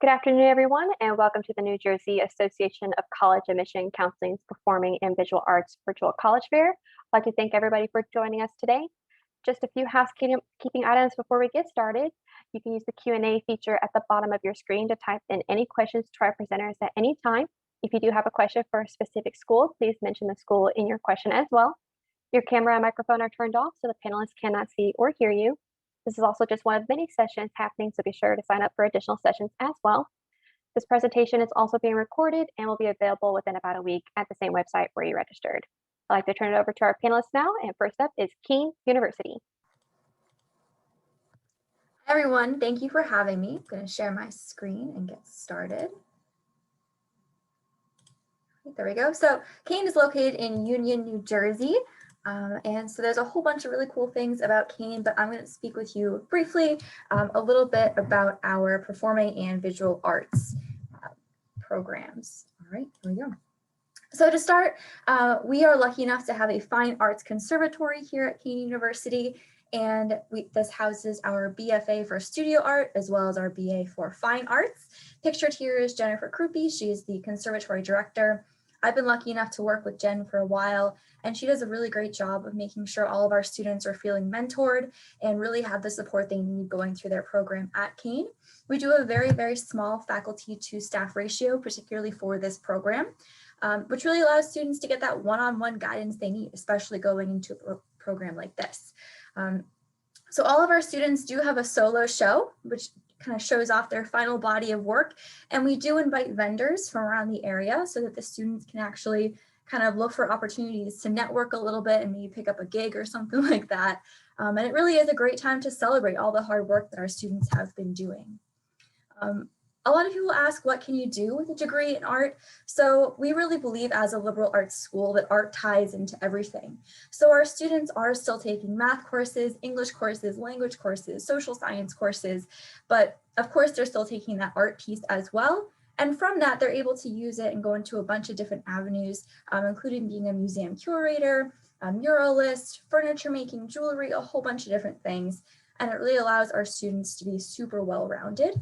Good afternoon, everyone, and welcome to the New Jersey Association of College Admission Counseling's Performing and Visual Arts Virtual College Fair. I'd like to thank everybody for joining us today. Just a few housekeeping items before we get started. You can use the Q&A feature at the bottom of your screen to type in any questions to our presenters at any time. If you do have a question for a specific school, please mention the school in your question as well. Your camera and microphone are turned off so the panelists cannot see or hear you. This is also just one of many sessions happening, so be sure to sign up for additional sessions as well. This presentation is also being recorded and will be available within about a week at the same website where you registered. I'd like to turn it over to our panelists now, and first up is Kean University. Hi everyone, thank you for having me. I'm going to share my screen and get started. There we go. So Kean is located in Union, New Jersey. And so there's a whole bunch of really cool things about Kean, but I'm going to speak with you briefly a little bit about our performing and visual arts programs. All right, here we go. So to start, we are lucky enough to have a fine arts conservatory here at Kean University, and this houses our BFA for studio art as well as our BA for fine arts. Pictured here is Jennifer Krupe. She is the conservatory director. I've been lucky enough to work with Jen for a while, and she does a really great job of making sure all of our students are feeling mentored and really have the support they need going through their program at Kean. We do a very, very small faculty to staff ratio, particularly for this program, which really allows students to get that one-on-one guidance they need, especially going into a program like this. So all of our students do have a solo show, which kind of shows off their final body of work. And we do invite vendors from around the area so that the students can actually kind of look for opportunities to network a little bit and maybe pick up a gig or something like that. And it really is a great time to celebrate all the hard work that our students have been doing. A lot of people ask, what can you do with a degree in art? So we really believe as a liberal arts school that art ties into everything. So our students are still taking math courses, English courses, language courses, social science courses, but of course they're still taking that art piece as well. And from that, they're able to use it and go into a bunch of different avenues, including being a museum curator, a muralist, furniture making, jewelry, a whole bunch of different things. And it really allows our students to be super well-rounded.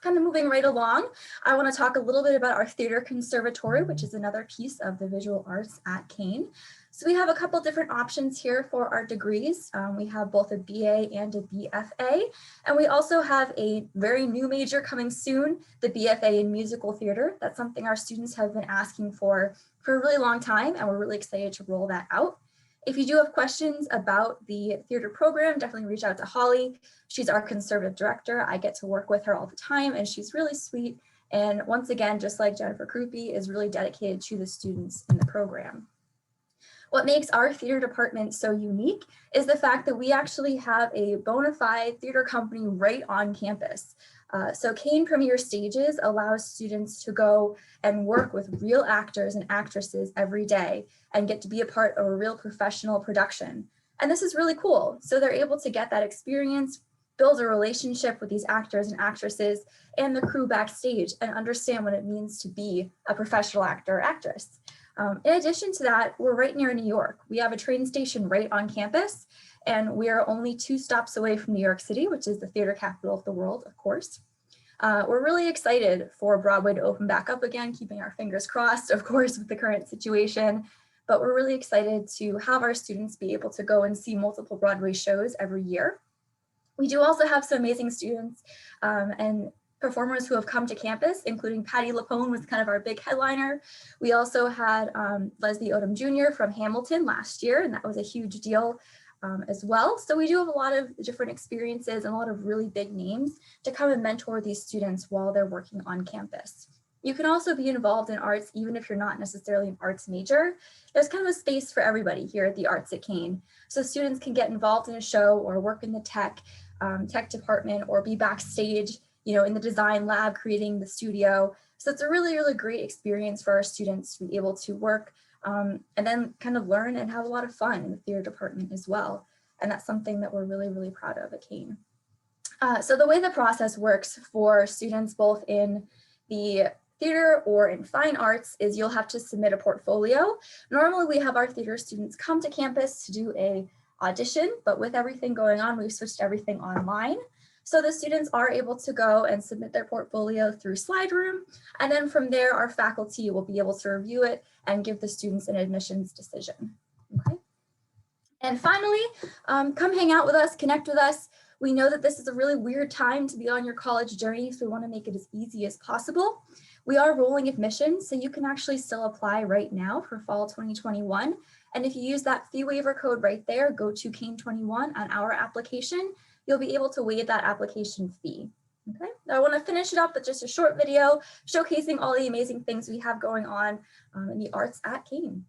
Kind of moving right along, I want to talk a little bit about our theater conservatory, which is another piece of the visual arts at Kean. So we have a couple different options here for our degrees. We have both a BA and a BFA, and we also have a very new major coming soon, the BFA in musical theater. That's something our students have been asking for a really long time, and we're really excited to roll that out. If you do have questions about the theater program, definitely reach out to Holly. She's our conservative director. I get to work with her all the time, and she's really sweet. And once again, just like Jennifer Krupe, is really dedicated to the students in the program. What makes our theater department so unique is the fact that we actually have a bona fide theater company right on campus. So Kean Premier Stages allows students to go and work with real actors and actresses every day and get to be a part of a real professional production. And this is really cool. So they're able to get that experience, build a relationship with these actors and actresses and the crew backstage and understand what it means to be a professional actor or actress. In addition to that, we're right near New York. We have a train station right on campus, and we are only 2 stops away from New York City, which is the theater capital of the world, of course. We're really excited for Broadway to open back up again, keeping our fingers crossed, of course, with the current situation. But we're really excited to have our students be able to go and see multiple Broadway shows every year. We do also have some amazing students and performers who have come to campus, including Patti LuPone was kind of our big headliner. We also had Leslie Odom Jr. from Hamilton last year, and that was a huge deal as well. So we do have a lot of different experiences and a lot of really big names to come and mentor these students while they're working on campus. You can also be involved in arts even if you're not necessarily an arts major. There's kind of a space for everybody here at the Arts at Kean. So students can get involved in a show or work in the tech department or be backstage, in the design lab creating the studio. So it's a really, really great experience for our students to be able to work and then kind of learn and have a lot of fun in the theater department as well. And that's something that we're really, really proud of at Kean. So the way the process works for students both in the theater or in fine arts is you'll have to submit a portfolio. Normally we have our theater students come to campus to do a audition, but with everything going on, we've switched everything online. So the students are able to go and submit their portfolio through SlideRoom, and then from there, our faculty will be able to review it and give the students an admissions decision. Okay. And finally, come hang out with us, connect with us. We know that this is a really weird time to be on your college journey, so we want to make it as easy as possible. We are rolling admissions, so you can actually still apply right now for fall 2021. And if you use that fee waiver code right there, go to Kean 21 on our application, you'll be able to waive that application fee. Okay, now I want to finish it up with just a short video showcasing all the amazing things we have going on in the arts at Kean.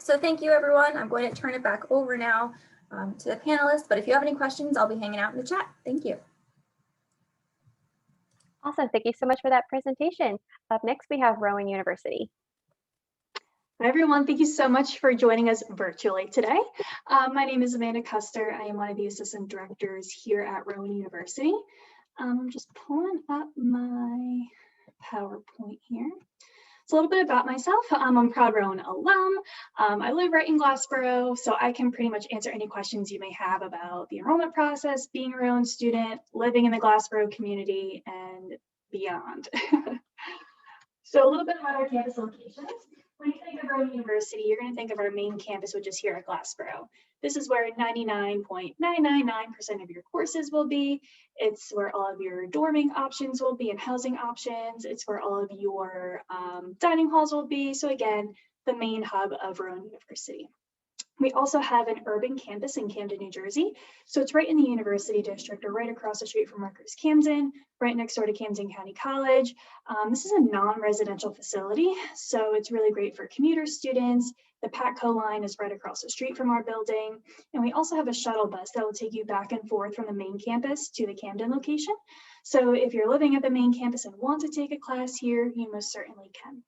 So thank you, everyone. I'm going to turn it back over now to the panelists, but if you have any questions, I'll be hanging out in the chat. Thank you. Awesome. Thank you so much for that presentation. Up next, we have Rowan University. Hi, everyone. Thank you so much for joining us virtually today. My name is Amanda Custer. I am one of the assistant directors here at Rowan University. I'm just pulling up my PowerPoint here. So a little bit about myself. I'm a proud Rowan alum. I live right in Glassboro, so I can pretty much answer any questions you may have about the enrollment process, being a Rowan student, living in the Glassboro community, and beyond. So a little bit about our campus locations. When you think of Rowan University, you're going to think of our main campus, which is here at Glassboro. This is where 99.999% of your courses will be. It's where all of your dorming options will be and housing options. It's where all of your dining halls will be. So again, the main hub of Rowan University. We also have an urban campus in Camden, New Jersey. So it's right in the University District, or right across the street from Rutgers Camden, right next door to Camden County College. This is a non-residential facility, so it's really great for commuter students. The PATCO line is right across the street from our building. And we also have a shuttle bus that will take you back and forth from the main campus to the Camden location. So if you're living at the main campus and want to take a class here, you most certainly can.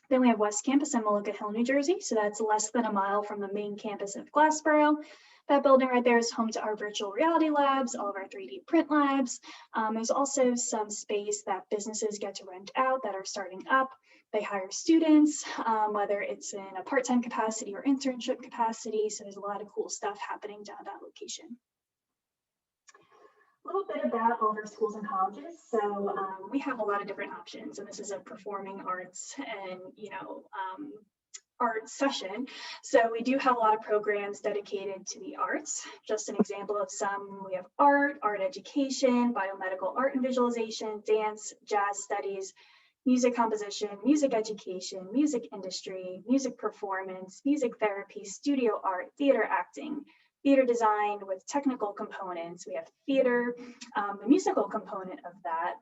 Then we have West Campus in Mullica Hill, New Jersey. So that's less than a mile from the main campus of Glassboro. That building right there is home to our virtual reality labs, all of our 3D print labs. There's also some space that businesses get to rent out that are starting up. They hire students, whether it's in a part-time capacity or internship capacity. So there's a lot of cool stuff happening down that location. A little bit about all of our schools and colleges. So we have a lot of different options, and this is a performing arts and art session. So we do have a lot of programs dedicated to the arts. Just an example of some, we have art education, biomedical art and visualization, dance, jazz studies, music composition, music education, music industry, music performance, music therapy, studio art, theater acting, theater design with technical components. We have theater, the musical component of that.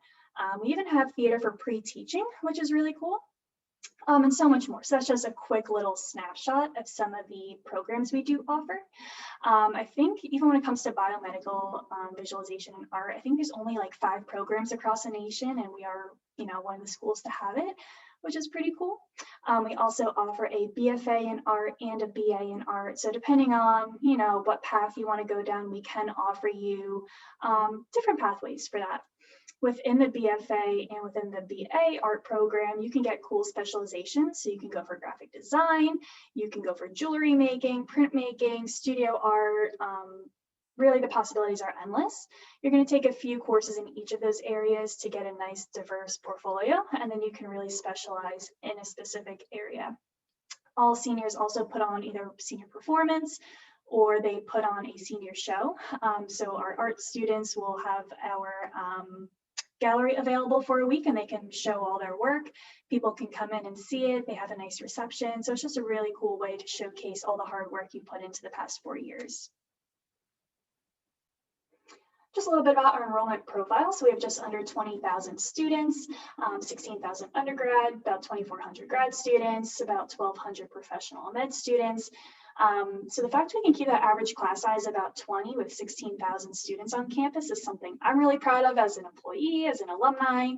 We even have theater for pre-teaching, which is really cool. And so much more. So that's just a quick little snapshot of some of the programs we do offer. I think even when it comes to biomedical visualization and art, I think there's only like 5 programs across the nation, and we are, one of the schools to have it, which is pretty cool. We also offer a BFA in art and a BA in art. So depending on, what path you want to go down, we can offer you different pathways for that. Within the BFA and within the BA art program, you can get cool specializations. So you can go for graphic design, you can go for jewelry making, printmaking, studio art. Really, the possibilities are endless. You're going to take a few courses in each of those areas to get a nice diverse portfolio, and then you can really specialize in a specific area. All seniors also put on either senior performance or they put on a senior show. So our art students will have our gallery available for a week and they can show all their work. People can come in and see it. They have a nice reception. So it's just a really cool way to showcase all the hard work you put into the past 4 years. Just a little bit about our enrollment profile. So we have just under 20,000 students, 16,000 undergrad, about 2,400 grad students, about 1,200 professional med students. So the fact we can keep that average class size about 20 with 16,000 students on campus is something I'm really proud of as an employee, as an alumni.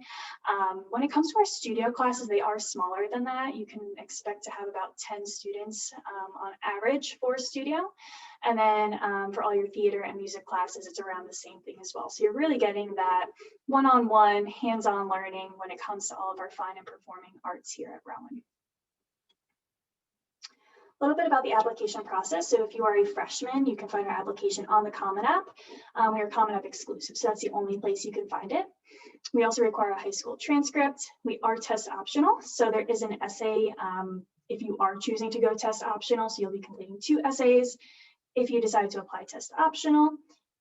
When it comes to our studio classes, they are smaller than that. You can expect to have about 10 students on average for a studio. And then for all your theater and music classes, it's around the same thing as well. So you're really getting that one-on-one, hands-on learning when it comes to all of our fine and performing arts here at Rowan. A little bit about the application process. So if you are a freshman, you can find our application on the Common App. We are Common App exclusive, so that's the only place you can find it. We also require a high school transcript. We are test optional, so there is an essay if you are choosing to go test optional, so you'll be completing 2 essays. If you decide to apply test optional,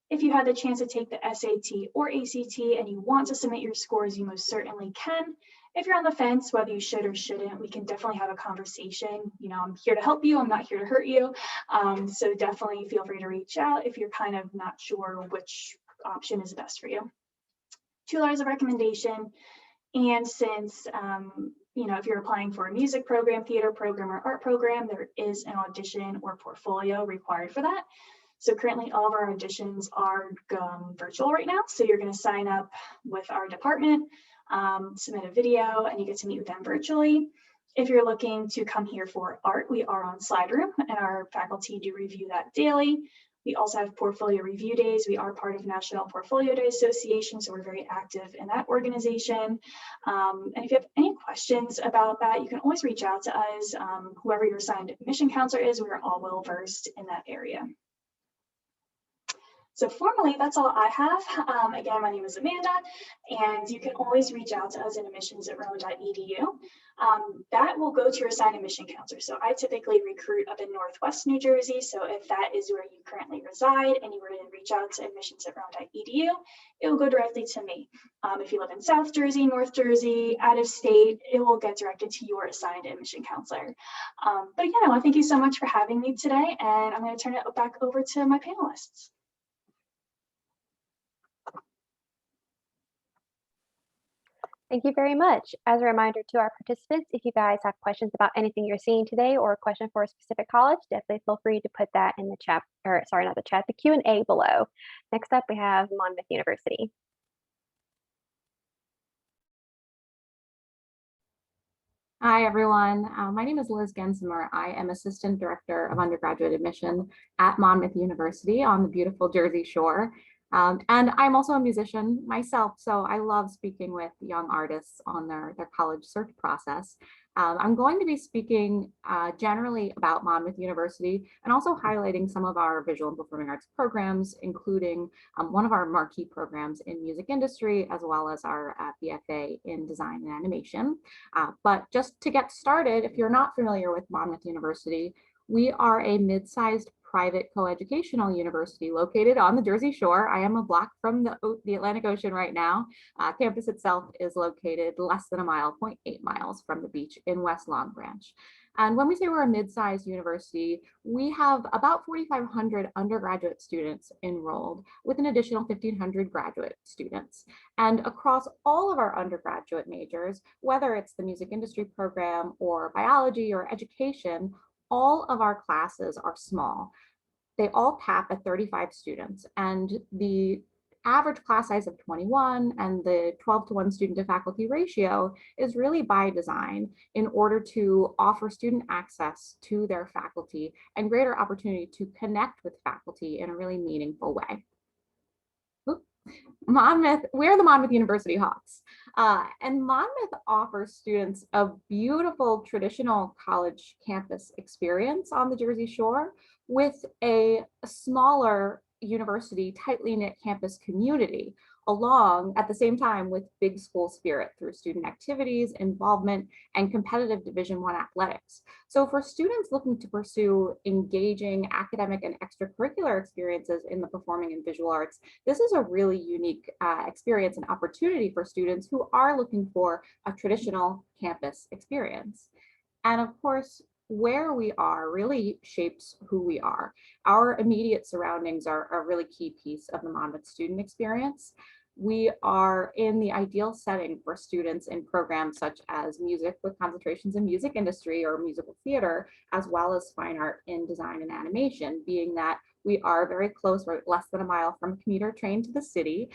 if you had the chance to take the SAT or ACT and you want to submit your scores, you most certainly can. If you're on the fence, whether you should or shouldn't, we can definitely have a conversation. You know, I'm here to help you. I'm not here to hurt you. So definitely feel free to reach out if you're kind of not sure which option is best for you. 2 letters of recommendation. And since, you know, if you're applying for a music program, theater program, or art program, there is an audition or portfolio required for that. So currently all of our auditions are virtual right now. So you're going to sign up with our department, submit a video, and you get to meet with them virtually. If you're looking to come here for art, we are on Slide Room and our faculty do review that daily. We also have portfolio review days. We are part of National Portfolio Day Association, so we're very active in that organization. And if you have any questions about that, you can always reach out to us. Whoever your assigned admission counselor is, we are all well versed in that area. So formally, that's all I have. Again, my name is Amanda, and you can always reach out to us at admissions@rowan.edu. That will go to your assigned admission counselor. So I typically recruit up in Northwest New Jersey. So if that is where you currently reside and you were to reach out to admissions@rowan.edu, it will go directly to me. If you live in South Jersey, North Jersey, out of state, it will get directed to your assigned admission counselor. But again, I want to thank you so much for having me today, and I'm going to turn it back over to my panelists. Thank you very much. As a reminder to our participants, if you guys have questions about anything you're seeing today or a question for a specific college, definitely feel free to put that in the chat, or sorry, not the chat, the Q&A below. Next up, we have Monmouth University. Hi, everyone. My name is Liz Gensimer. I am Assistant Director of Undergraduate Admission at Monmouth University on the beautiful Jersey Shore. And I'm also a musician myself, so I love speaking with young artists on their college search process. I'm going to be speaking generally about Monmouth University and also highlighting some of our visual and performing arts programs, including one of our marquee programs in music industry, as well as our BFA in design and animation. But just to get started, if you're not familiar with Monmouth University, we are a mid-sized private coeducational university located on the Jersey Shore. I am a block from the Atlantic Ocean right now. Campus itself is located less than a mile, 0.8 miles from the beach in West Long Branch. And when we say we're a mid-sized university, we have about 4,500 undergraduate students enrolled with an additional 1,500 graduate students. And across all of our undergraduate majors, whether it's the music industry program or biology or education, all of our classes are small. They all cap at 35 students, and the average class size of 21 and the 12-to-1 student to faculty ratio is really by design in order to offer student access to their faculty and greater opportunity to connect with faculty in a really meaningful way. We're the Monmouth University Hawks. And Monmouth offers students a beautiful traditional college campus experience on the Jersey Shore with a smaller university, tightly knit campus community, along at the same time with big school spirit through student activities, involvement, and competitive Division I athletics. So for students looking to pursue engaging academic and extracurricular experiences in the performing and visual arts, this is a really unique experience and opportunity for students who are looking for a traditional campus experience. And of course, where we are really shapes who we are. Our immediate surroundings are a really key piece of the Monmouth student experience. We are in the ideal setting for students in programs such as music with concentrations in music industry or musical theater, as well as fine art in design and animation, being that we are very close, we're less than a mile from a commuter train to the city,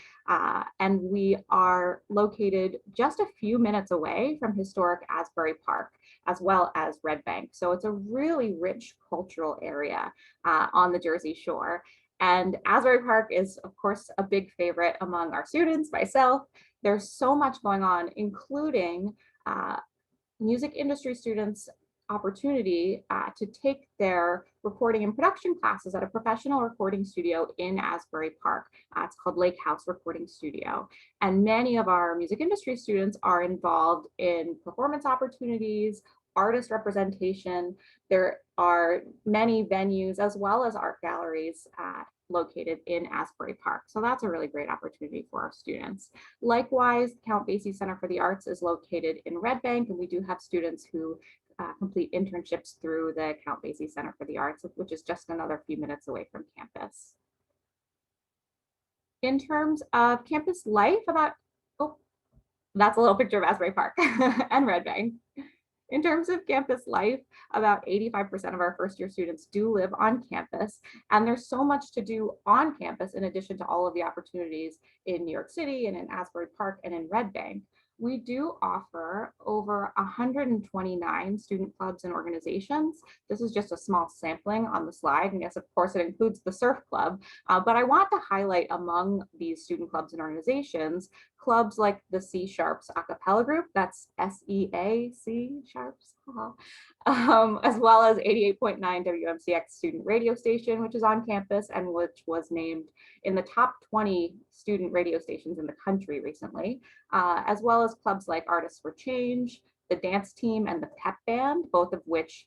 and we are located just a few minutes away from historic Asbury Park, as well as Red Bank. So it's a really rich cultural area on the Jersey Shore. And Asbury Park is, of course, a big favorite among our students, myself. There's so much going on, including music industry students' opportunity to take their recording and production classes at a professional recording studio in Asbury Park. It's called Lake House Recording Studio. And many of our music industry students are involved in performance opportunities, artist representation. There are many venues as well as art galleries located in Asbury Park. So that's a really great opportunity for our students. Likewise, Count Basie Center for the Arts is located in Red Bank, and we do have students who complete internships through the Count Basie Center for the Arts, which is just another few minutes away from campus. In terms of campus life, that's a little picture of Asbury Park and Red Bank. In terms of campus life, about 85% of our first year students do live on campus, and there's so much to do on campus in addition to all of the opportunities in New York City and in Asbury Park and in Red Bank. We do offer over 129 student clubs and organizations. This is just a small sampling on the slide, and yes, of course, it includes the Surf Club, but I want to highlight among these student clubs and organizations, clubs like the C Sharps a cappella group, that's SEA, Sharps, as well as 88.9 WMCX student radio station, which is on campus and which was named in the top 20 student radio stations in the country recently, as well as clubs like Artists for Change, the dance team, and the pep band, both of which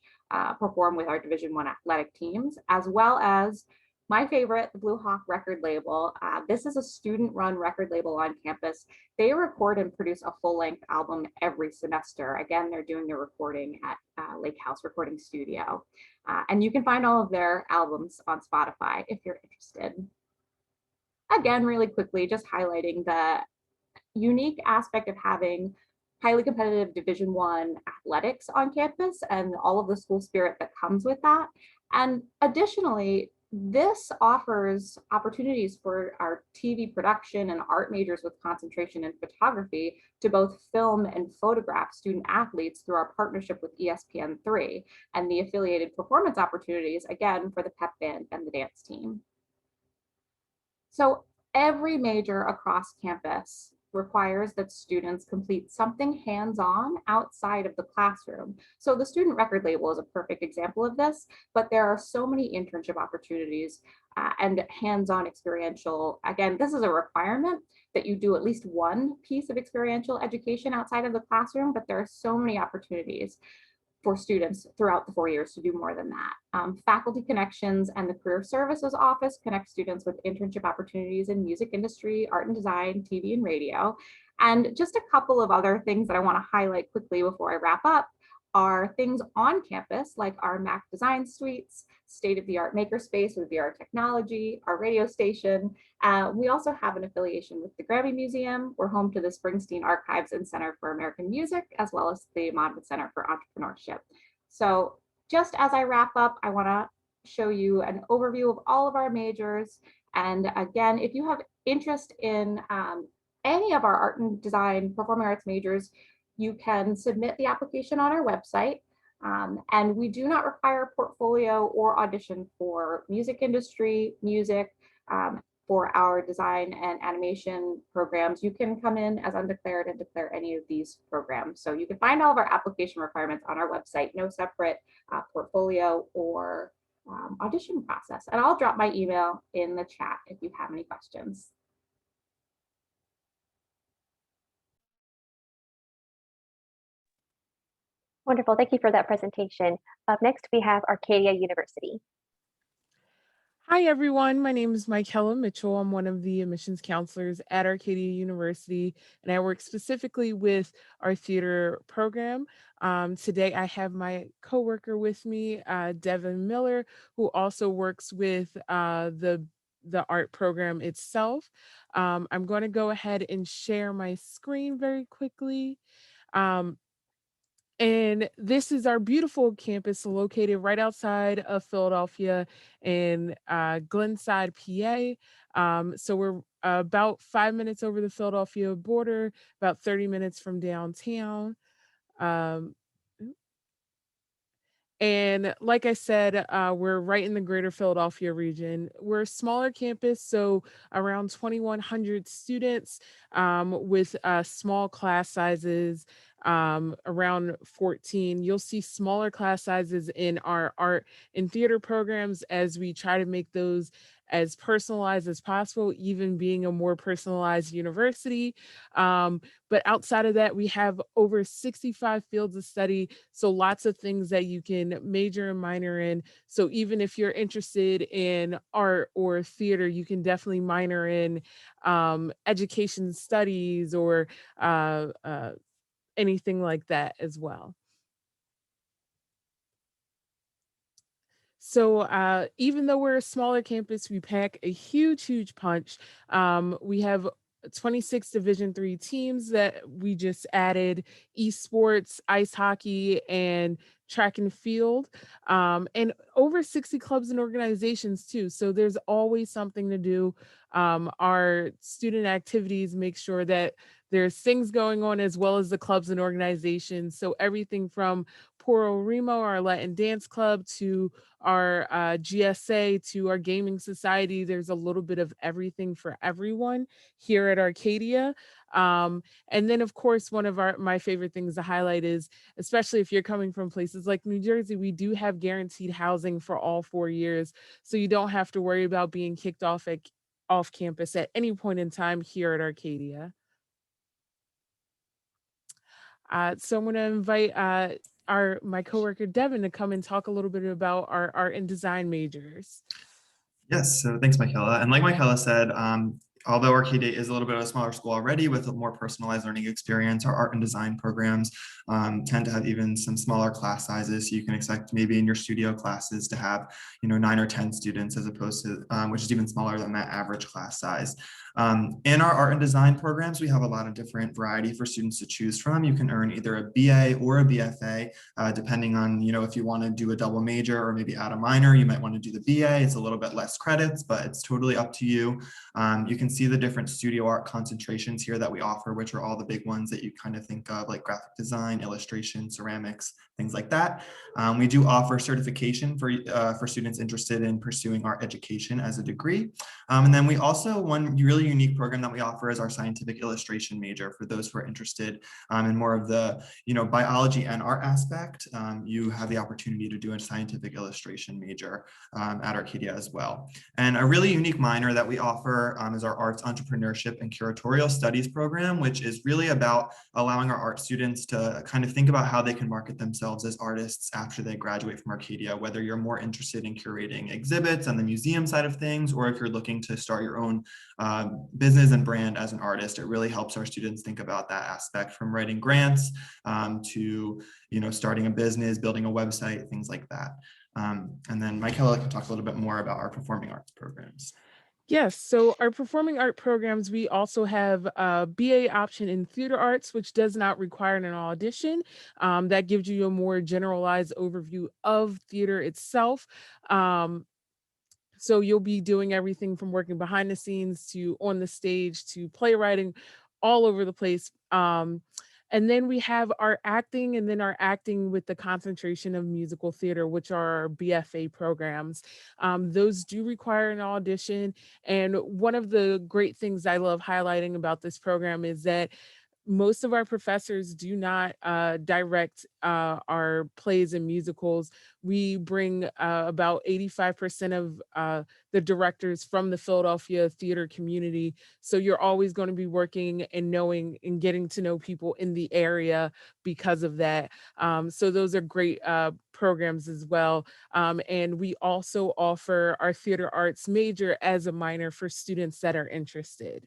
perform with our Division I athletic teams, as well as my favorite, the Blue Hawk record label. This is a student-run record label on campus. They record and produce a full-length album every semester. Again, they're doing their recording at Lake House Recording Studio. And you can find all of their albums on Spotify if you're interested. Again, really quickly, just highlighting the unique aspect of having highly competitive Division I athletics on campus and all of the school spirit that comes with that. And additionally, this offers opportunities for our TV production and art majors with concentration in photography to both film and photograph student athletes through our partnership with ESPN3 and the affiliated performance opportunities, again, for the pep band and the dance team. So every major across campus requires that students complete something hands-on outside of the classroom. So the student record label is a perfect example of this, but there are so many internship opportunities and hands-on experiential. Again, this is a requirement that you do at least one piece of experiential education outside of the classroom, but there are so many opportunities for students throughout the 4 years to do more than that. Faculty Connections and the Career Services Office connect students with internship opportunities in music industry, art and design, TV and radio. And just a couple of other things that I want to highlight quickly before I wrap up are things on campus like our Mac Design Suites, state-of-the-art makerspace with VR technology, our radio station. We also have an affiliation with the Grammy Museum. We're home to the Springsteen Archives and Center for American Music, as well as the Monmouth Center for Entrepreneurship. So just as I wrap up, I want to show you an overview of all of our majors. And again, if you have interest in any of our art and design performing arts majors, you can submit the application on our website. And we do not require a portfolio or audition for music industry, music, for our design and animation programs, you can come in as undeclared and declare any of these programs. So you can find all of our application requirements on our website, no separate portfolio or audition process. And I'll drop my email in the chat if you have any questions. Wonderful. Thank you for that presentation. Up next, we have Arcadia University. Hi, everyone. My name is Michaela Mitchell. I'm one of the admissions counselors at Arcadia University, and I work specifically with our theater program. Today, I have my coworker with me, Devin Miller, who also works with the art program itself. I'm going to go ahead and share my screen very quickly. And this is our beautiful campus located right outside of Philadelphia in Glenside, PA. So we're about 5 minutes over the Philadelphia border, about 30 minutes from downtown. And like I said, we're right in the greater Philadelphia region. We're a smaller campus, so around 2,100 students with small class sizes, around 14. You'll see smaller class sizes in our art and theater programs as we try to make those as personalized as possible, even being a more personalized university. But outside of that, we have over 65 fields of study, so lots of things that you can major and minor in. So even if you're interested in art or theater, you can definitely minor in education studies or anything like that as well. So even though we're a smaller campus, we pack a huge punch. We have 26 Division III teams that we just added: esports, ice hockey, and track and field, and over 60 clubs and organizations too. So there's always something to do. Our student activities make sure that there's things going on as well as the clubs and organizations. So everything from Poro Remo, our Latin dance club, to our GSA, to our gaming society. There's a little bit of everything for everyone here at Arcadia. And then of course, one of my favorite things to highlight is, especially if you're coming from places like New Jersey, we do have guaranteed housing for all 4 years. So you don't have to worry about being kicked off campus at any point in time here at Arcadia. So I'm going to invite my coworker Devin to come and talk a little bit about our art and design majors. Yes, so thanks, Michaela. And like Michaela said, although Arcadia is a little bit of a smaller school already with a more personalized learning experience, our art and design programs tend to have even some smaller class sizes. So you can expect maybe in your studio classes to have, 9 or 10 students, as opposed to, which is even smaller than that average class size. In our art and design programs, we have a lot of different variety for students to choose from. You can earn either a BA or a BFA, depending on, if you want to do a double major or maybe add a minor, you might want to do the BA. It's a little bit less credits, but it's totally up to you. You can see the different studio art concentrations here that we offer, which are all the big ones that you kind of think of, like graphic design, illustration, ceramics, things like that. We do offer certification for students interested in pursuing art education as a degree. And then we also, one really unique program that we offer is our scientific illustration major. For those who are interested in more of the biology and art aspect, you have the opportunity to do a scientific illustration major at Arcadia as well. And a really unique minor that we offer is our arts entrepreneurship and curatorial studies program, which is really about allowing our art students to kind of think about how they can market themselves as artists after they graduate from Arcadia, whether you're more interested in curating exhibits and the museum side of things, or if you're looking to start your own business and brand as an artist. It really helps our students think about that aspect, from writing grants to starting a business, building a website, things like that. And then Michaela can talk a little bit more about our performing arts programs. Yes, so our performing art programs, we also have a BA option in theater arts, which does not require an audition. That gives you a more generalized overview of theater itself. So you'll be doing everything from working behind the scenes to on the stage to playwriting, all over the place. And then we have our acting, and then our acting with the concentration of musical theater, which are our BFA programs. Those do require an audition. And one of the great things I love highlighting about this program is that most of our professors do not direct our plays and musicals. We bring about 85% of the directors from the Philadelphia theater community. So you're always going to be working and knowing and getting to know people in the area because of that. So those are great programs as well. And we also offer our theater arts major as a minor for students that are interested.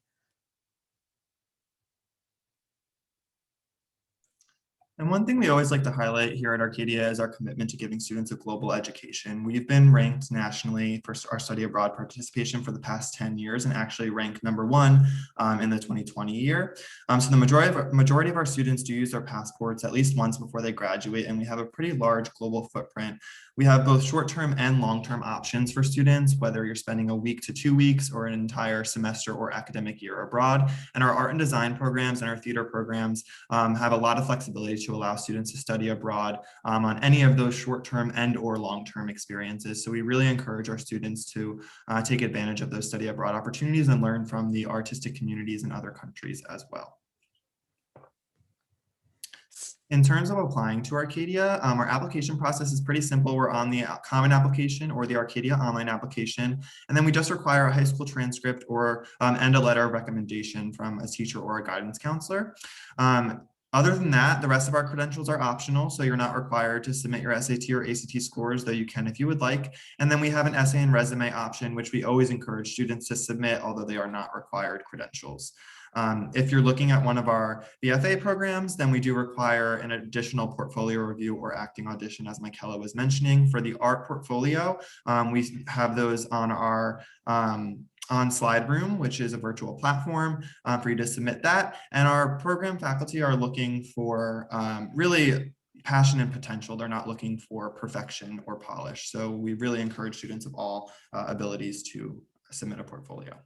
And one thing we always like to highlight here at Arcadia is our commitment to giving students a global education. We've been ranked nationally for our study abroad participation for the past 10 years and actually ranked #1 in the 2020 year. So the majority of our students do use their passports at least once before they graduate, and we have a pretty large global footprint. We have both short-term and long-term options for students, whether you're spending a week to 2 weeks or an entire semester or academic year abroad. And our art and design programs and our theater programs have a lot of flexibility to allow students to study abroad on any of those short-term and or long-term experiences. So we really encourage our students to take advantage of those study abroad opportunities and learn from the artistic communities in other countries as well. In terms of applying to Arcadia, our application process is pretty simple. We're on the Common Application or the Arcadia Online application, and then we just require a high school transcript or and a letter of recommendation from a teacher or a guidance counselor. Other than that, the rest of our credentials are optional, so you're not required to submit your SAT or ACT scores, though you can if you would like. And then we have an essay and resume option, which we always encourage students to submit, although they are not required credentials. If you're looking at one of our BFA programs, then we do require an additional portfolio review or acting audition, as Michaela was mentioning. For the art portfolio, we have those on our on Slide Room, which is a virtual platform for you to submit that. And our program faculty are looking for really passion and potential. They're not looking for perfection or polish. So we really encourage students of all abilities to submit a portfolio.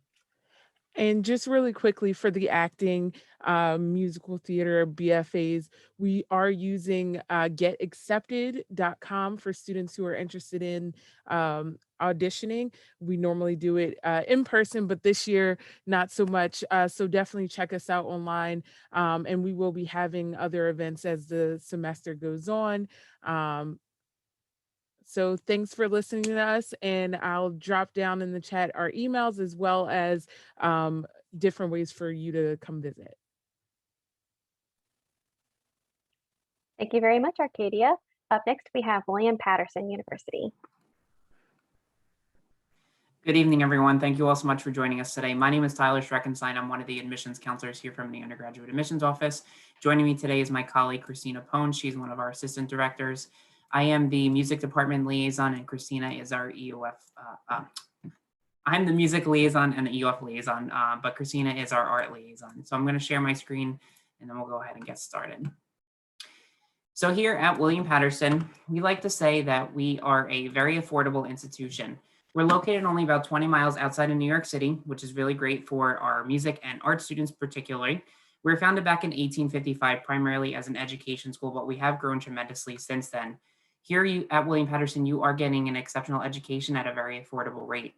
And just really quickly for the acting, musical theater, BFAs, we are using getaccepted.com for students who are interested in auditioning. We normally do it in person, but this year, not so much. So definitely check us out online. And we will be having other events as the semester goes on. So thanks for listening to us, and I'll drop down in the chat our emails as well as different ways for you to come visit. Thank you very much, Arcadia. Up next, we have Paterson University. Good evening, everyone. Thank you all so much for joining us today. My name is Tyler Schreckenstein. I'm one of the admissions counselors here from the undergraduate admissions office. Joining me today is my colleague, Christina Pone. She's one of our assistant directors. I am the music department liaison, and Christina is our EOF. I'm the music liaison and the EOF liaison, but Christina is our art liaison. So I'm going to share my screen, and then we'll go ahead and get started. So here at William Paterson, we like to say that we are a very affordable institution. We're located only about 20 miles outside of New York City, which is really great for our music and art students particularly. We were founded back in 1855, primarily as an education school, but we have grown tremendously since then. Here at William Paterson, you are getting an exceptional education at a very affordable rate.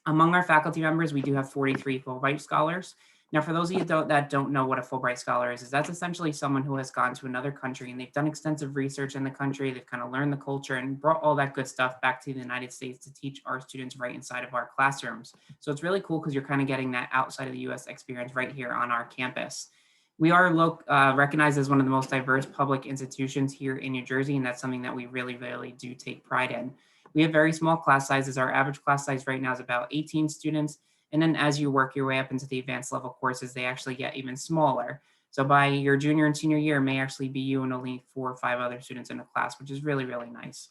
Among our faculty members, we do have 43 Fulbright scholars. Now, for those of you that don't know what a Fulbright scholar is that's essentially someone who has gone to another country and they've done extensive research in the country, they've kind of learned the culture and brought all that good stuff back to the United States to teach our students right inside of our classrooms. So it's really cool because you're kind of getting that outside of the US experience right here on our campus. We are recognized as one of the most diverse public institutions here in New Jersey, and that's something that we really, really do take pride in. We have very small class sizes. Our average class size right now is about 18 students. And then as you work your way up into the advanced level courses, they actually get even smaller. So by your junior and senior year, it may actually be you and only 4 or 5 other students in a class, which is really, really nice.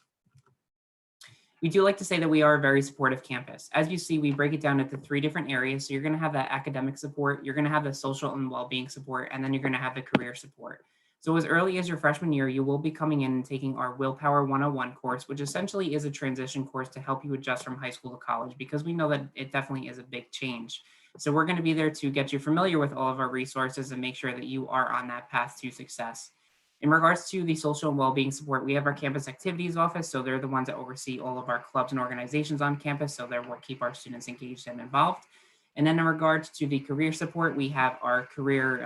We do like to say that we are a very supportive campus. As you see, we break it down into 3 different areas. So you're going to have that academic support, you're going to have the social and well-being support, and then you're going to have the career support. So as early as your freshman year, you will be coming in and taking our Willpower 101 course, which essentially is a transition course to help you adjust from high school to college, because we know that it definitely is a big change. So we're going to be there to get you familiar with all of our resources and make sure that you are on that path to success. In regards to the social and well-being support, we have our campus activities office. So they're the ones that oversee all of our clubs and organizations on campus. So they're what keep our students engaged and involved. And then in regards to the career support, we have our career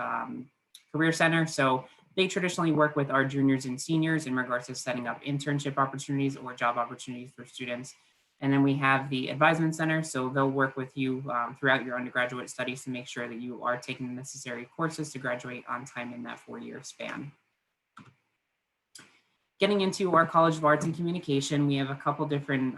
center. So they traditionally work with our juniors and seniors in regards to setting up internship opportunities or job opportunities for students. And then we have the advisement center. So they'll work with you throughout your undergraduate studies to make sure that you are taking the necessary courses to graduate on time in that 4-year span. Getting into our College of Arts and Communication, we have a couple different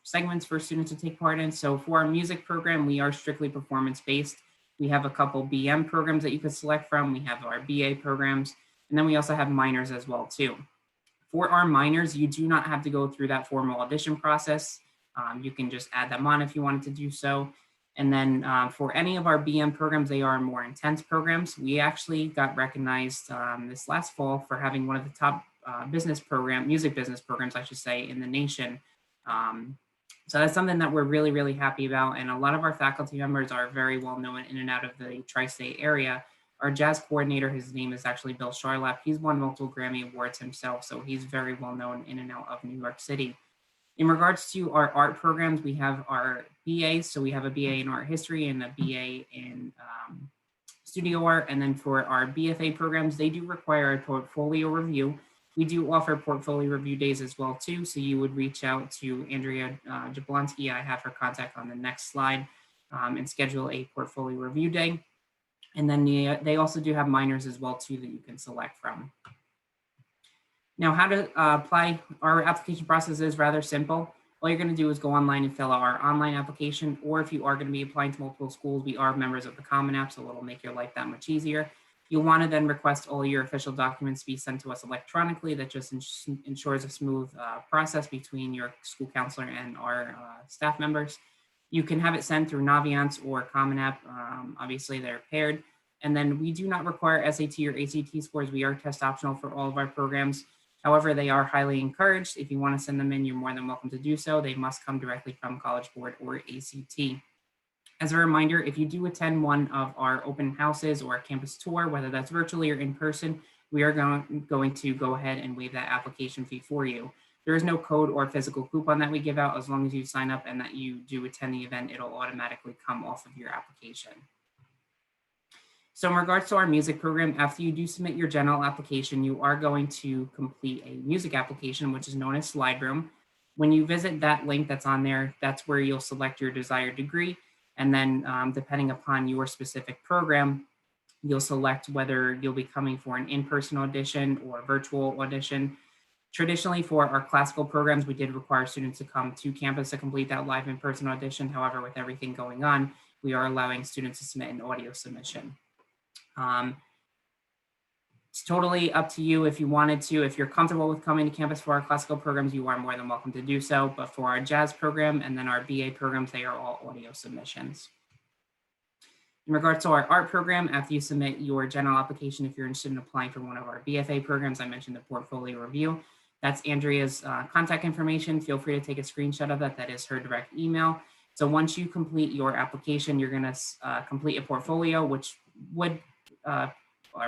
segments for students to take part in. So for our music program, we are strictly performance-based. We have a couple BM programs that you could select from. We have our BA programs, and then we also have minors as well too. For our minors, you do not have to go through that formal audition process. You can just add them on if you wanted to do so. And then for any of our BM programs, they are more intense programs. We actually got recognized this last fall for having one of the top music business programs, I should say, in the nation. So that's something that we're really, really happy about. And a lot of our faculty members are very well known in and out of the tri-state area. Our jazz coordinator, his name is actually Bill Charlap. He's won multiple Grammy Awards himself, so he's very well known in and out of New York City. In regards to our art programs, we have our BAs. So we have a BA in art history and a BA in studio art. And then for our BFA programs, they do require a portfolio review. We do offer portfolio review days as well too. So you would reach out to Andrea Jablonski, I have her contact on the next slide, and schedule a portfolio review day. And then they also do have minors as well too that you can select from. Now, how to apply our application process is rather simple. All you're going to do is go online and fill out our online application, or if you are going to be applying to multiple schools, we are members of the Common App, so it'll make your life that much easier. You'll want to then request all your official documents be sent to us electronically. That just ensures a smooth process between your school counselor and our staff members. You can have it sent through Naviance or Common App. Obviously, they're paired. And then we do not require SAT or ACT scores. We are test optional for all of our programs. However, they are highly encouraged. If you want to send them in, you're more than welcome to do so. They must come directly from College Board or ACT. As a reminder, if you do attend one of our open houses or a campus tour, whether that's virtually or in person, we are going to go ahead and waive that application fee for you. There is no code or physical coupon that we give out. As long as you sign up and that you do attend the event, it'll automatically come off of your application. So in regards to our music program, after you do submit your general application, you are going to complete a music application, which is known as Slide Room. When you visit that link that's on there, that's where you'll select your desired degree. And then depending upon your specific program, you'll select whether you'll be coming for an in-person audition or virtual audition. Traditionally for our classical programs, we did require students to come to campus to complete that live in-person audition. However, with everything going on, we are allowing students to submit an audio submission. It's totally up to you if you wanted to. If you're comfortable with coming to campus for our classical programs, you are more than welcome to do so. But for our jazz program and then our BA programs, they are all audio submissions. In regards to our art program, after you submit your general application, if you're interested in applying for one of our BFA programs, I mentioned the portfolio review. That's Andrea's contact information. Feel free to take a screenshot of that. That is her direct email. So once you complete your application, you're going to complete a portfolio, which would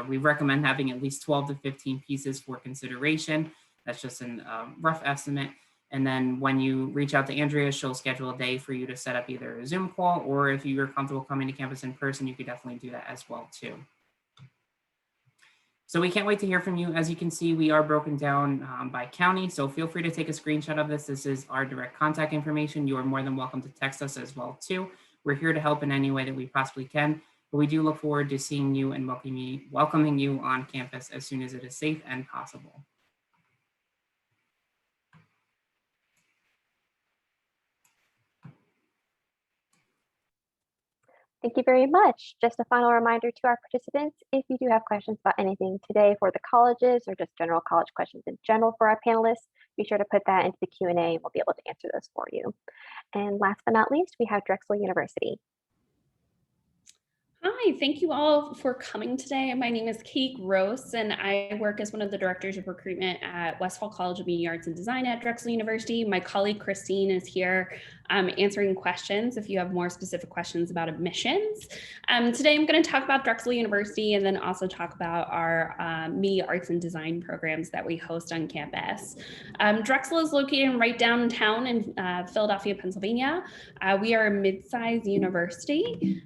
we recommend having at least 12 to 15 pieces for consideration. That's just a rough estimate. And then when you reach out to Andrea, she'll schedule a day for you to set up either a Zoom call, or if you're comfortable coming to campus in person, you could definitely do that as well too. So we can't wait to hear from you. As you can see, we are broken down by county. So feel free to take a screenshot of this. This is our direct contact information. You are more than welcome to text us as well too. We're here to help in any way that we possibly can. But we do look forward to seeing you and welcoming you on campus as soon as it is safe and possible. Thank you very much. Just a final reminder to our participants, if you do have questions about anything today for the colleges or just general college questions in general for our panelists, be sure to put that into the Q&A and we'll be able to answer those for you. And last but not least, we have Drexel University. Hi, Hi, thank you all for coming today. My name is Kate Gross, and I work as one of the directors of recruitment at Westfall College of Media Arts and Design at Drexel University. My colleague Christine is here answering questions if you have more specific questions about admissions. Today I'm going to talk about Drexel University and then also talk about our media arts and design programs that we host on campus. Drexel is located right downtown in Philadelphia, Pennsylvania. We are a mid-sized university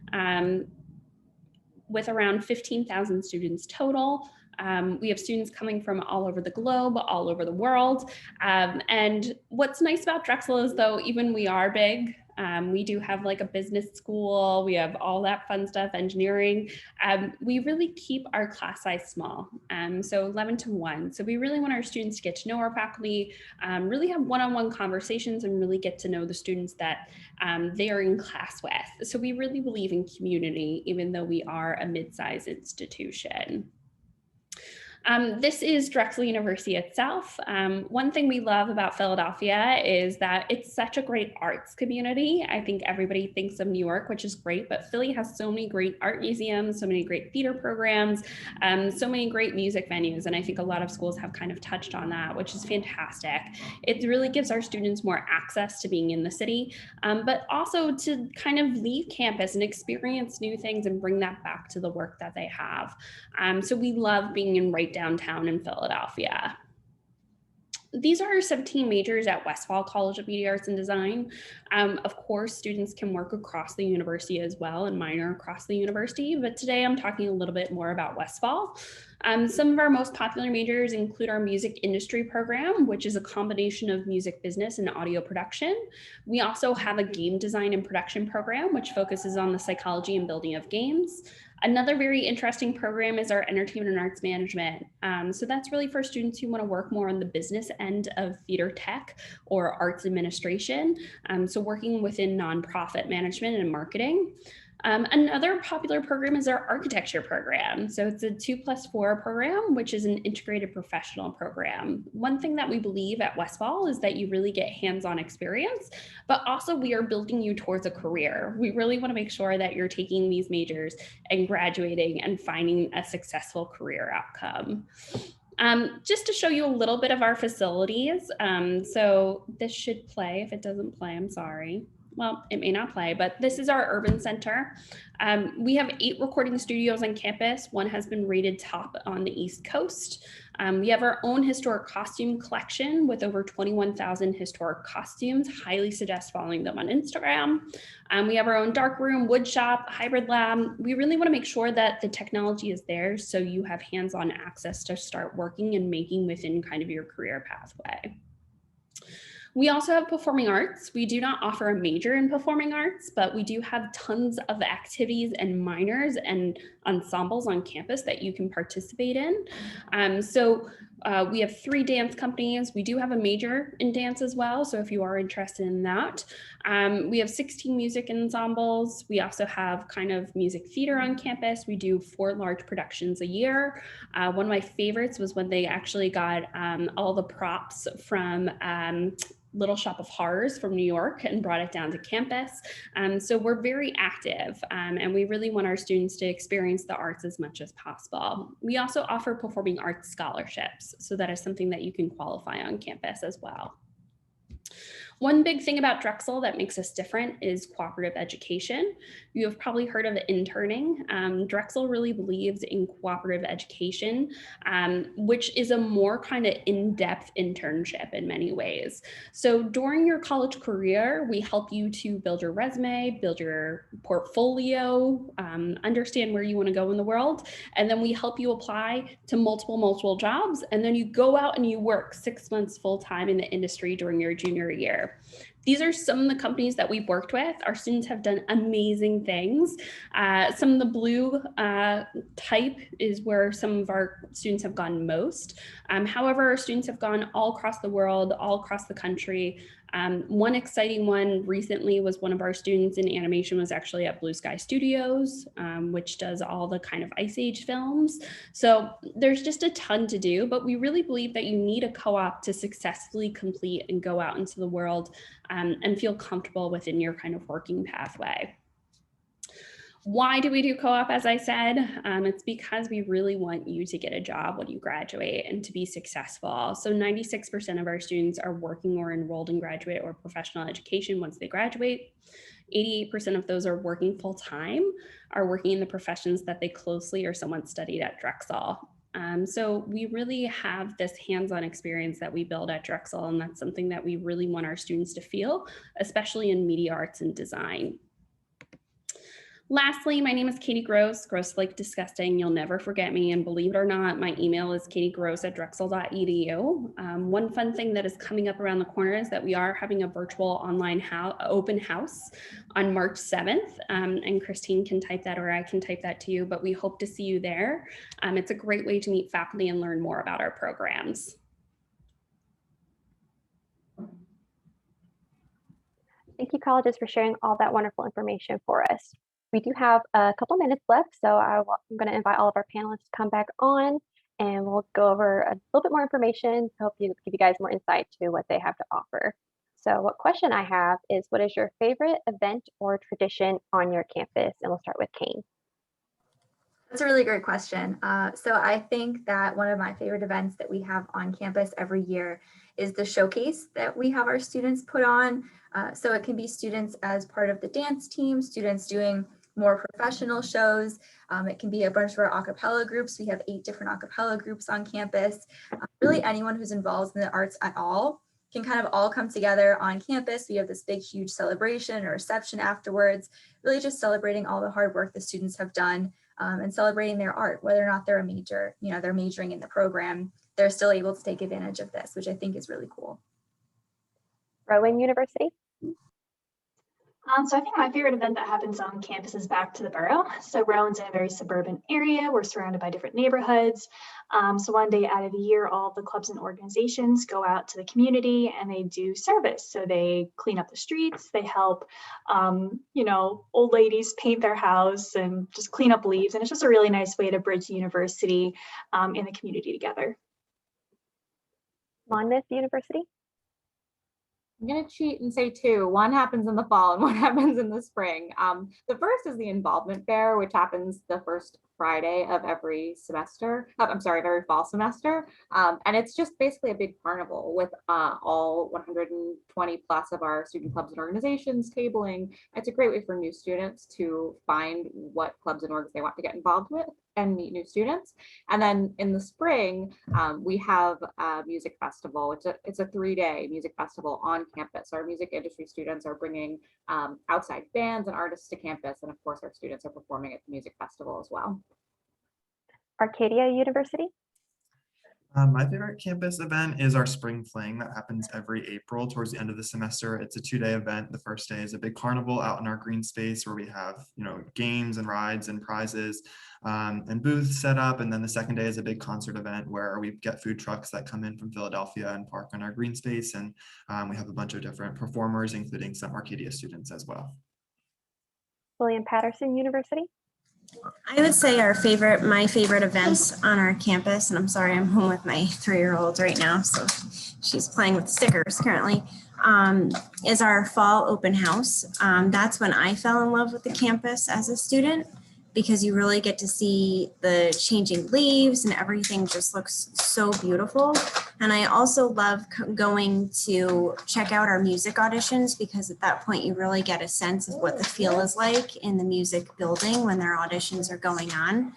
with around 15,000 students total. We have students coming from all over the globe, all over the world. And what's nice about Drexel is though, even we are big, we do have like a business school, we have all that fun stuff, engineering. We really keep our class size small, so 11 to 1. So we really want our students to get to know our faculty, really have one-on-one conversations and really get to know the students that they are in class with. So we really believe in community, even though we are a mid-sized institution. This is Drexel University itself. One thing we love about Philadelphia is that it's such a great arts community. I think everybody thinks of New York, which is great, but Philly has so many great art museums, so many great theater programs, so many great music venues. And I think a lot of schools have kind of touched on that, which is fantastic. It really gives our students more access to being in the city, but also to kind of leave campus and experience new things and bring that back to the work that they have. So we love being in right downtown in Philadelphia. These are our 17 majors at Westfall College of Media Arts and Design. Of course, students can work across the university as well and minor across the university, but today I'm talking a little bit more about Westfall. Some of our most popular majors include our music industry program, which is a combination of music business and audio production. We also have a game design and production program, which focuses on the psychology and building of games. Another very interesting program is our entertainment and arts management. So that's really for students who want to work more on the business end of theater tech or arts administration. So working within nonprofit management and marketing. Another popular program is our architecture program. So it's a 2+4 program, which is an integrated professional program. One thing that we believe at Westfall is that you really get hands-on experience, but also we are building you towards a career. We really want to make sure that you're taking these majors and graduating and finding a successful career outcome. Just to show you a little bit of our facilities. So this should play. If it doesn't play, I'm sorry. Well, it may not play, but this is our urban center. We have 8 recording studios on campus. One has been rated top on the East Coast. We have our own historic costume collection with over 21,000 historic costumes. Highly suggest following them on Instagram. We have our own dark room, wood shop, hybrid lab. We really want to make sure that the technology is there so you have hands-on access to start working and making within kind of your career pathway. We also have performing arts. We do not offer a major in performing arts, but we do have tons of activities and minors and ensembles on campus that you can participate in. We have 3 dance companies. We do have a major in dance as well, so if you are interested in that. We have 16 music ensembles. We also have kind of music theater on campus. We do 4 large productions a year. One of my favorites was when they actually got all the props from Little Shop of Horrors from New York and brought it down to campus. So we're very active and we really want our students to experience the arts as much as possible. We also offer performing arts scholarships, so that is something that you can qualify on campus as well. One big thing about Drexel that makes us different is cooperative education. You have probably heard of interning. Drexel really believes in cooperative education, which is a more kind of in-depth internship in many ways. So during your college career, we help you to build your resume, build your portfolio, understand where you want to go in the world, and then we help you apply to multiple jobs, and then you go out and you work 6 months full-time in the industry during your junior year. These are some of the companies that we've worked with. Our students have done amazing things. Some of the blue type is where some of our students have gone most. However, our students have gone all across the world, all across the country. One exciting one recently was one of our students in animation was actually at Blue Sky Studios, which does all the kind of Ice Age films. So there's just a ton to do, but we really believe that you need a co-op to successfully complete and go out into the world and feel comfortable within your kind of working pathway. Why do we do co-op? As I said, it's because we really want you to get a job when you graduate and to be successful. So 96% of our students are working or enrolled in graduate or professional education once they graduate. 88% of those are working full-time, are working in the professions that they closely or somewhat studied at Drexel. So we really have this hands-on experience that we build at Drexel, and that's something that we really want our students to feel, especially in media arts and design. Lastly, my name is Katie Gross, gross like disgusting. You'll never forget me. And believe it or not, my email is katiegross@drexel.edu. One fun thing that is coming up around the corner is that we are having a virtual online open house on March 7th. And Christine can type that, or I can type that to you, but we hope to see you there. It's a great way to meet faculty and learn more about our programs. Thank you, colleges, for sharing all that wonderful information for us. We do have a couple minutes left, so I'm going to invite all of our panelists to come back on, and we'll go over a little bit more information to help give you guys more insight to what they have to offer. So what question I have is, what is your favorite event or tradition on your campus? And we'll start with Kean. That's a really great question. So I think that one of my favorite events that we have on campus every year is the showcase that we have our students put on. So it can be students as part of the dance team, students doing more professional shows. It can be a bunch of our a cappella groups. We have 8 different a cappella groups on campus. Really anyone who's involved in the arts at all can kind of all come together on campus. We have this big, huge celebration or reception afterwards, really just celebrating all the hard work the students have done and celebrating their art, whether or not they're a major, they're majoring in the program, they're still able to take advantage of this, which I think is really cool. Rowan University. So I think my favorite event that happens on campus is Back to the Borough. So Rowan's in a very suburban area. We're surrounded by different neighborhoods. So one day out of the year, all the clubs and organizations go out to the community and they do service. So they clean up the streets, they help, old ladies paint their house and just clean up leaves. And it's just a really nice way to bridge the university and the community together. Monmouth University. I'm going to cheat and say 2. One happens in the fall and one happens in the spring. The first is the Involvement Fair, which happens the first Friday of every semester. Every fall semester. And it's just basically a big carnival with all 120 plus of our student clubs and organizations tabling. It's a great way for new students to find what clubs and orgs they want to get involved with and meet new students. And then in the spring, we have a music festival. It's a 3-day music festival on campus. Our music industry students are bringing outside bands and artists to campus. And of course, our students are performing at the music festival as well. Arcadia University. My favorite campus event is our Spring Fling that happens every April towards the end of the semester. It's a 2-day event. The first day is a big carnival out in our green space where we have, games and rides and prizes and booths set up. And then the second day is a big concert event where we get food trucks that come in from Philadelphia and park on our green space. And we have a bunch of different performers, including some Arcadia students as well. William Paterson University. I would say my favorite events on our campus, and I'm sorry, I'm home with my 3-year-old right now, so she's playing with stickers currently, is our fall open house. That's when I fell in love with the campus as a student, because you really get to see the changing leaves and everything just looks so beautiful. And I also love going to check out our music auditions, because at that point you really get a sense of what the feel is like in the music building when their auditions are going on.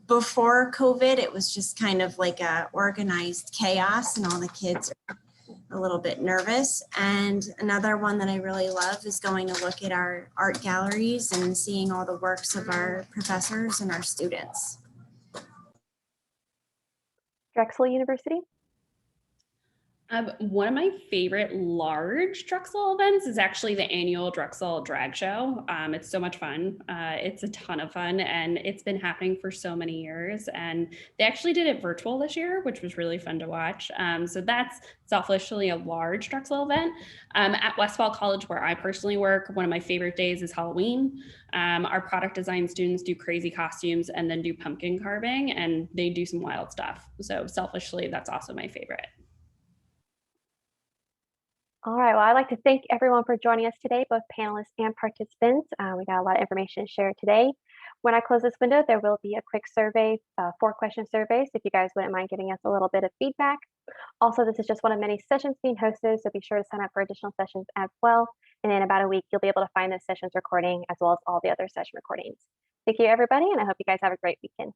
Before COVID, it was just kind of like a organized chaos and all the kids are a little bit nervous. And another one that I really love is going to look at our art galleries and seeing all the works of our professors and our students. Drexel University. One of my favorite large Drexel events is actually the annual Drexel Drag Show. It's so much fun. It's a ton of fun, and it's been happening for so many years. And they actually did it virtual this year, which was really fun to watch. So that's selfishly a large Drexel event. At Westfall College, where I personally work, one of my favorite days is Halloween. Our product design students do crazy costumes and then do pumpkin carving, and they do some wild stuff. So selfishly, that's also my favorite. All right, well, I'd like to thank everyone for joining us today, both panelists and participants. We got a lot of information shared today. When I close this window, there will be a quick survey, 4-question survey, so if you guys wouldn't mind giving us a little bit of feedback. Also, this is just one of many sessions being hosted, so be sure to sign up for additional sessions as well. And in about a week, you'll be able to find those sessions recording as well as all the other session recordings. Thank you, everybody, and I hope you guys have a great weekend.